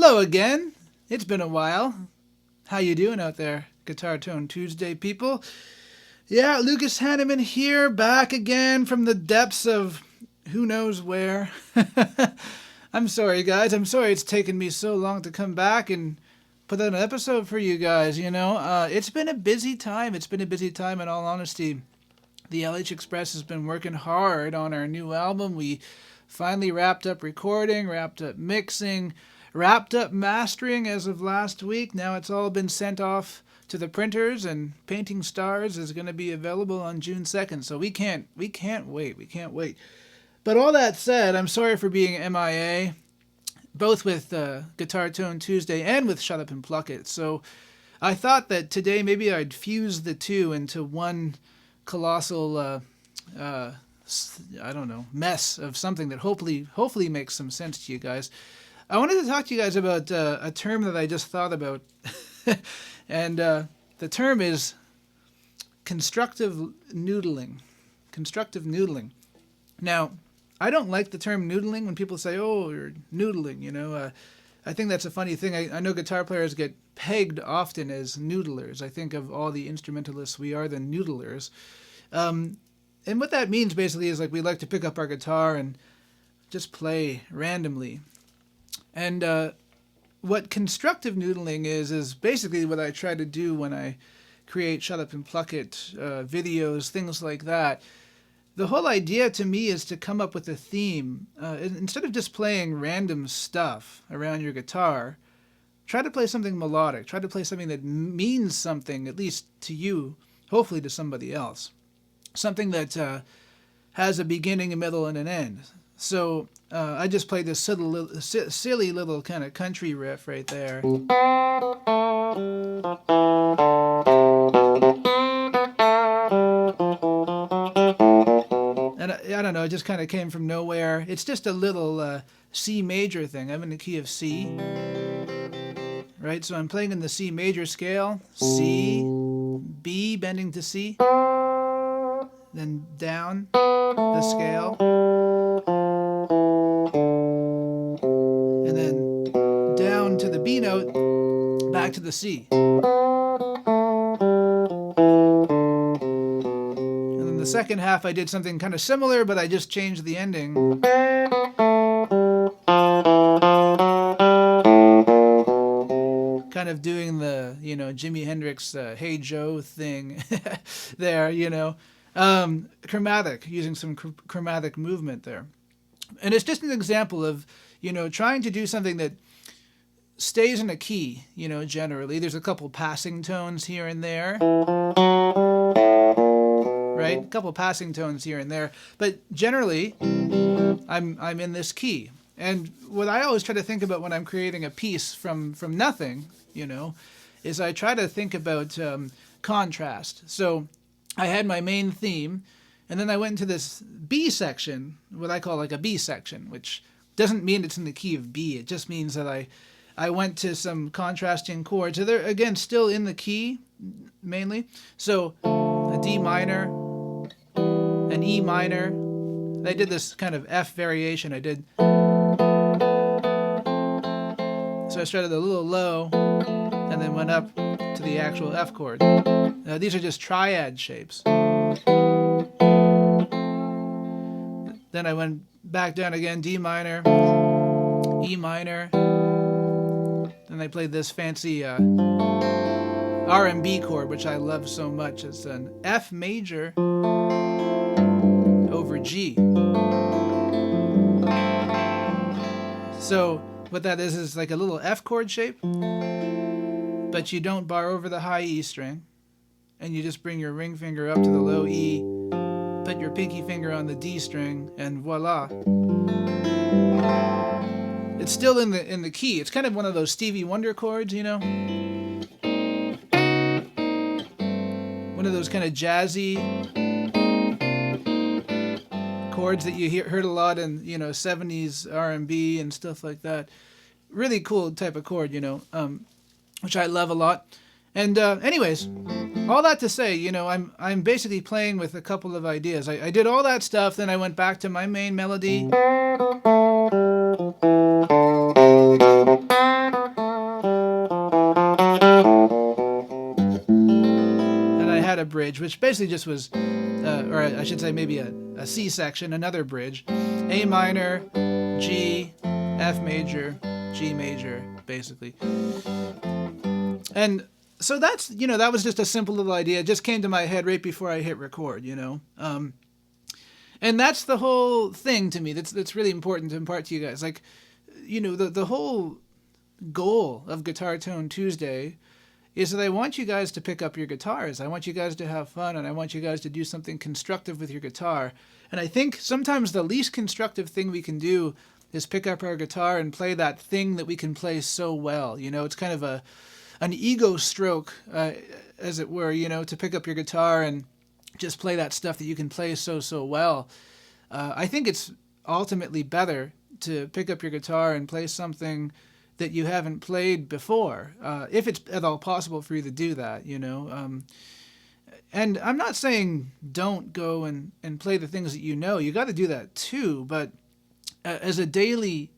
Hello again. It's been a while. How you doing out there, Guitar Tone Tuesday people? Yeah, Lucas Haneman here, back again from the depths of who knows where. I'm sorry, guys. I'm sorry it's taken me so long to come back and put out an episode for you guys. It's been a busy time. It's been a busy time, in all honesty. The LH Express has been working hard on our new album. We finally wrapped up recording, wrapped up mixing, wrapped up mastering as of last week. Now it's all been sent off to the printers, and Painting Stars is going to be available on June 2nd. So we can't wait. We can't wait. But all that said, I'm sorry for being MIA, both with Guitar Tone Tuesday and with Shut Up and Pluck It. So I thought that today maybe I'd fuse the two into one colossal, I don't know, mess of something that hopefully makes some sense to you guys. I wanted to talk to you guys about a term that I just thought about, and the term is constructive noodling. Constructive noodling. Now, I don't like the term noodling when people say, "Oh, you're noodling." I think that's a funny thing. I know guitar players get pegged often as noodlers. I think of all the instrumentalists, we are the noodlers. And what that means basically is like we like to pick up our guitar and just play randomly. And what constructive noodling is basically what I try to do when I create Shut Up and Pluck It videos, things like that. the whole idea to me is to come up with a theme. Instead of just playing random stuff around your guitar, try to play something melodic. Try to play something that means something, at least to you, hopefully to somebody else. Something that has a beginning, a middle, and an end. So I just played this silly little kind of country riff right there. And I don't know, it just kind of came from nowhere. It's just a little C major thing. I'm in the key of C, right? So I'm playing in the C major scale, C, B, bending to C, then down the scale, and then down to the B note, back to the C. And then the second half I did something kind of similar, but I just changed the ending. Kind of doing the, Jimi Hendrix Hey Joe thing there, chromatic, using some chromatic movement there. And it's just an example of, trying to do something that stays in a key, generally. There's a couple passing tones here and there, right? A couple passing tones here and there. But generally, I'm in this key. And what I always try to think about when I'm creating a piece from nothing, is I try to think about contrast. So I had my main theme, and then I went into this B section, what I call like a B section, which doesn't mean it's in the key of B. It just means that I went to some contrasting chords. So they're, again, still in the key, mainly. So a D minor, an E minor. I did this kind of F variation. So I started a little low, and then went up to the actual F chord. These are just triad shapes. Then I went back down again, D minor, E minor. Then I played this fancy R&B chord, which I love so much. It's an F major over G. So what that is like a little F chord shape, but you don't bar over the high E string, and you just bring your ring finger up to the low E, put your pinky finger on the D string, and voila. It's still in the key. It's kind of one of those Stevie Wonder chords, One of those kind of jazzy chords that you heard a lot in 70s R&B and stuff like that. Really cool type of chord, which I love a lot. And anyways, all that to say, I'm basically playing with a couple of ideas. I did all that stuff, then I went back to my main melody. And I had a bridge, which basically just was, or I should say maybe a C section, another bridge. A minor, G, F major, G major, basically. And so that's, that was just a simple little idea. It just came to my head right before I hit record, And that's the whole thing to me. That's really important to impart to you guys. Like, the whole goal of Guitar Tone Tuesday is that I want you guys to pick up your guitars. I want you guys to have fun, and I want you guys to do something constructive with your guitar. And I think sometimes the least constructive thing we can do is pick up our guitar and play that thing that we can play so well. It's kind of an ego stroke, as it were, to pick up your guitar and just play that stuff that you can play so well. I think it's ultimately better to pick up your guitar and play something that you haven't played before, if it's at all possible for you to do that, And I'm not saying don't go and play the things that you know. You got to do that too, but as a daily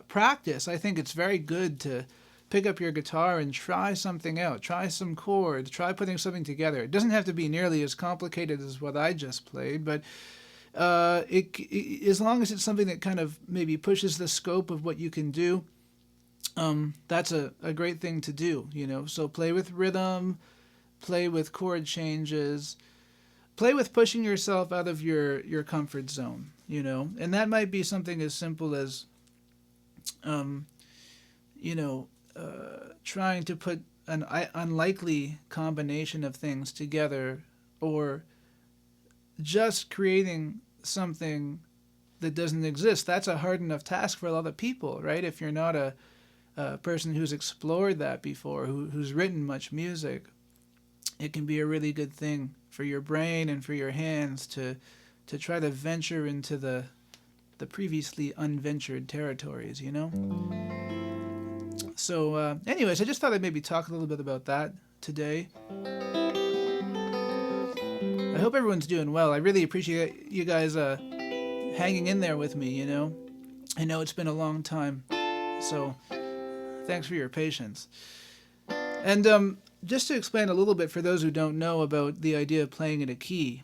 practice, I think it's very good to pick up your guitar and try something out. Try some chords. Try putting something together. It doesn't have to be nearly as complicated as what I just played, but as long as it's something that kind of maybe pushes the scope of what you can do, that's a great thing to do, So play with rhythm, play with chord changes, play with pushing yourself out of your comfort zone, and that might be something as simple as, you know, trying to put an unlikely combination of things together, or just creating something that doesn't exist. That's a hard enough task for a lot of people, right? If you're not a person who's explored that before, who's written much music, it can be a really good thing for your brain and for your hands to try to venture into the previously unventured territories, So, anyways, I just thought I'd maybe talk a little bit about that today. I hope everyone's doing well. I really appreciate you guys hanging in there with me, I know it's been a long time, so thanks for your patience. And just to explain a little bit for those who don't know about the idea of playing in a key,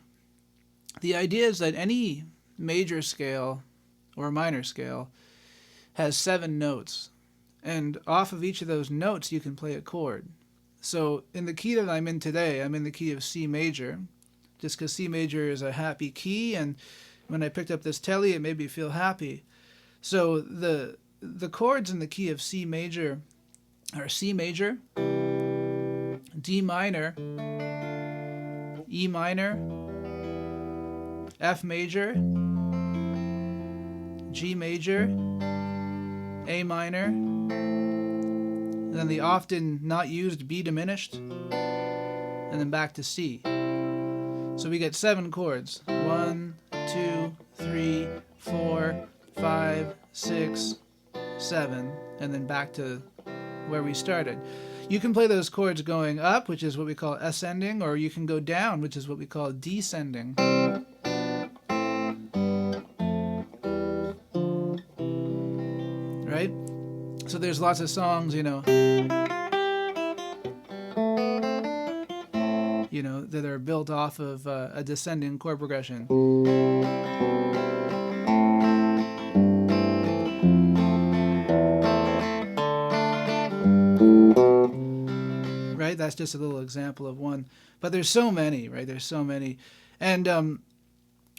the idea is that any major scale or minor scale has 7 notes, and off of each of those notes you can play a chord. So in the key that I'm in today, I'm in the key of C major, just because C major is a happy key, and when I picked up this telly, it made me feel happy. So the chords in the key of C major are C major, D minor, E minor, F major, G major, A minor, and then the often not used B diminished, and then back to C. So we get 7 chords. 1, 2, 3, 4, 5, 6, 7, and then back to where we started. You can play those chords going up, which is what we call ascending, or you can go down, which is what we call descending. Right? So there's lots of songs, that are built off of a descending chord progression. Right? That's just a little example of one. But there's so many, right? There's so many. And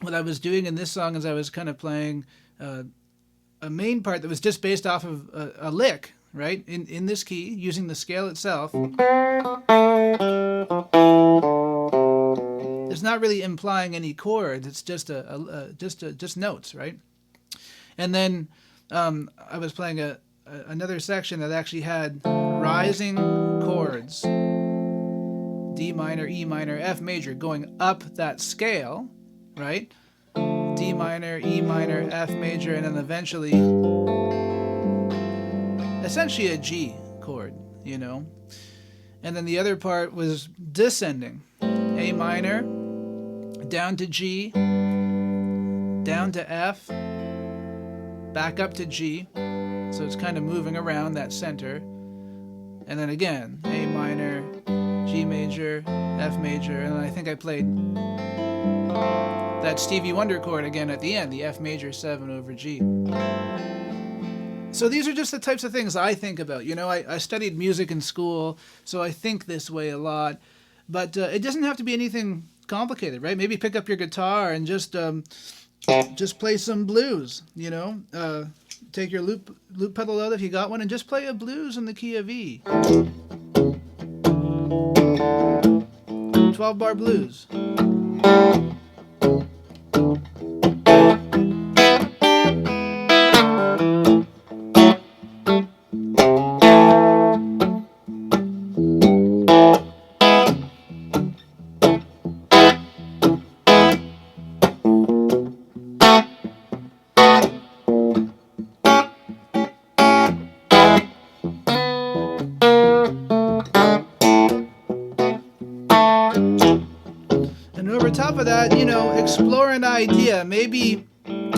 what I was doing in this song is I was kind of playing a main part that was just based off of a lick, right? In this key, using the scale itself. It's not really implying any chords. It's just just notes, right? And then I was playing another section that actually had rising chords, D minor, E minor, F major, going up that scale, right? D minor, E minor, F major, and then eventually, essentially a G chord, And then the other part was descending, A minor, down to G, down to F, back up to G, so it's kind of moving around that center, and then again, A minor, G major, F major, and then I think I played that Stevie Wonder chord again at the end, the F major 7 over G. So these are just the types of things I think about. I studied music in school, so I think this way a lot, but it doesn't have to be anything complicated, right? Maybe pick up your guitar and just play some blues, take your loop pedal out if you got one and just play a blues in the key of E. 12-bar blues. Top of that, explore an idea. Maybe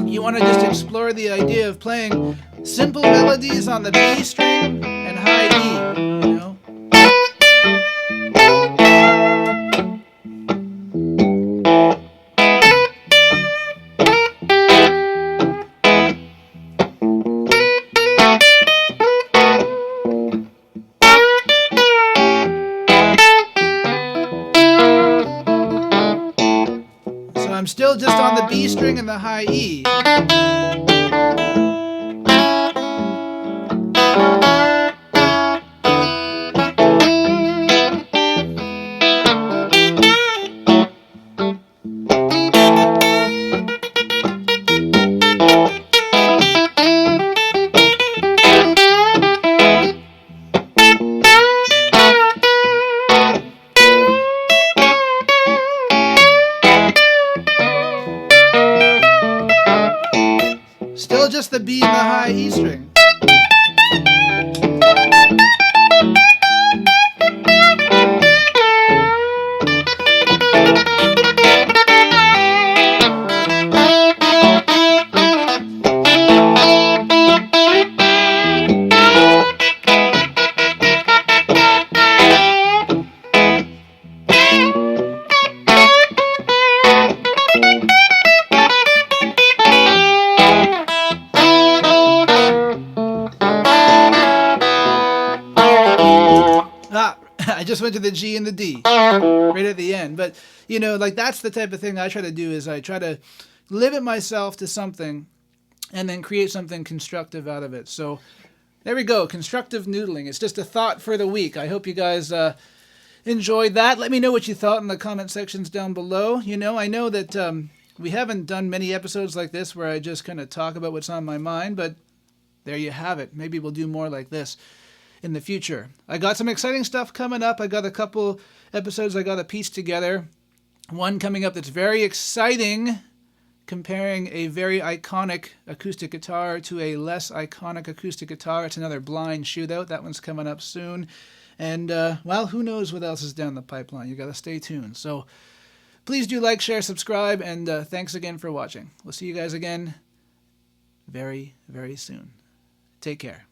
you want to just explore the idea of playing simple melodies on the B string and high E, still just on the B string and the high E. Still just the B and the high E string. I just went to the G and the D right at the end. But, you know, like that's the type of thing I try to do, is I try to limit myself to something and then create something constructive out of it. So there we go. Constructive noodling. It's just a thought for the week. I hope you guys enjoyed that. Let me know what you thought in the comment sections down below. You know, I know that we haven't done many episodes like this where I just kind of talk about what's on my mind, but there you have it. Maybe we'll do more like this in the future. I got some exciting stuff coming up. I got a couple episodes I got to piece together. One coming up that's very exciting, comparing a very iconic acoustic guitar to a less iconic acoustic guitar. It's another blind shootout. That one's coming up soon. And, well, who knows what else is down the pipeline. You got to stay tuned. So please do like, share, subscribe, and thanks again for watching. We'll see you guys again very, very soon. Take care.